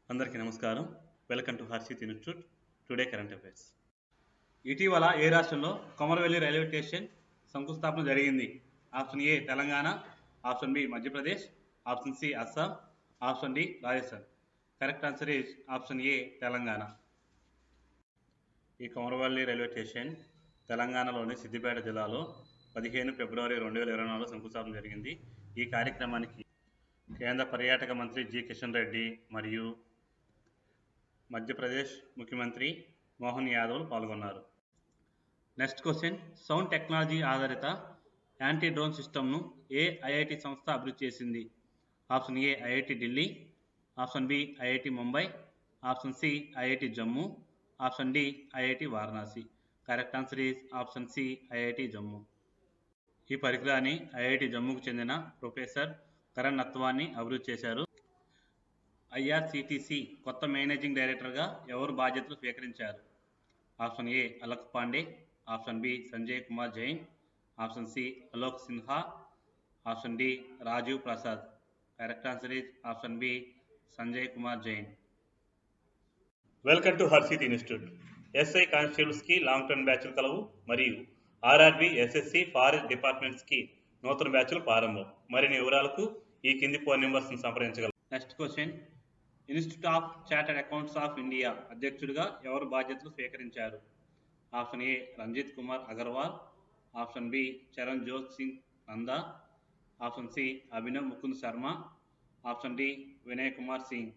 అందరికీ నమస్కారం. Welcome to Harshit institute today current affairs. ఇటీవల ఏ రాష్ట్రంలో కొమరవెల్లి రైల్వే స్టేషన్ శంకుస్థాపన జరిగింది? Option A Telangana, option B Madhya Pradesh, option C Assam, option D Rajasthan. Correct answer is option A Telangana. ఈ కొమరవెల్లి రైల్వే స్టేషన్ తెలంగాణలోని సిద్దిపేట జిల్లాలో 15 ఫిబ్రవరి 2024 శంకుస్థాపన జరిగింది. ఈ కార్యక్రమానికి కేంద్ర పర్యాటక మంత్రి జి కిషన్ రెడ్డి మరియు మధ్యప్రదేశ్ ముఖ్యమంత్రి మోహన్ యాదవ్ పాల్గొన్నారు. నెక్స్ట్ క్వశ్చన్, సౌండ్ టెక్నాలజీ ఆధారిత యాంటీ డ్రోన్ సిస్టమ్ను ఏ ఐఐటి సంస్థ అభివృద్ధి చేసింది? Option A IIT Delhi, option B IIT Mumbai, option C IIT Jammu, option D IIT Varanasi. Correct answer is option C IIT Jammu. ఈ పరికరాన్ని ఐఐటి జమ్మూకు చెందిన ప్రొఫెసర్ కరణ్ నత్వాని అభివృద్ధి చేశారు. ఐఆర్సిటిసి కొత్త మేనేజింగ్ డైరెక్టర్గా ఎవరు బాధ్యతలు స్వీకరించారు? Option A Alok Pandey, option B Sanjay Kumar Jain, option C Alok Sinha, option D Rajeev Prasad. Correct answer is option B Sanjay Kumar Jain. Welcome to Harshit institute. SI కానిస్టేబుల్స్కి లాంగ్ టర్మ్ బ్యాచ్లు కలవు మరియు ఆర్ఆర్బి, ఎస్ఎస్సి, ఫారెస్ట్ డిపార్ట్మెంట్స్కి నూతన బ్యాచ్లు ప్రారంభం. మరిన్ని వివరాలకు ఈ కింది ఫోన్ నెంబర్స్ని సంప్రదించగలరు. Next question, institute of chartered accounts of India అధ్యక్షుడిగా ఎవరు బాధ్యతలు స్వీకరించారు? Option A Ranjit Kumar Agarwal, option B Charanjot Singh Nanda, option C Abhinav Mukund Sharma, option D Vinay Kumar Singh.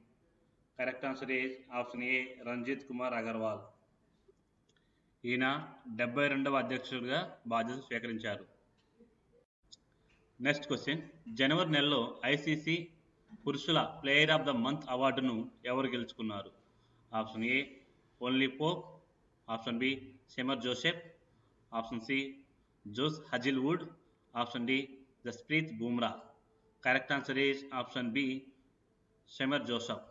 Correct answer is option A Ranjit Kumar Agarwal. ఈయన 72వ అధ్యక్షుడిగా బాధ్యతలు స్వీకరించారు. నెక్స్ట్ క్వశ్చన్, జనవరి నెలలో ఐసీసీ పురుషుల ప్లేయర్ ఆఫ్ ద మంత్ అవార్డును ఎవరు గెలుచుకున్నారు? Option A Ollie Pope, option B Shamar Joseph, option C Josh Hazlewood, option D Jasprit Bumrah. Correct answer is option B Shamar Joseph.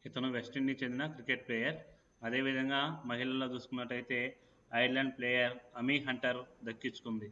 ఇతను వెస్టిండీస్ చెందిన క్రికెట్ ప్లేయర్. అదేవిధంగా మహిళల్లో చూసుకున్నట్టయితే ఐర్లాండ్ ప్లేయర్ అమీ Hunter దక్కించుకుంది.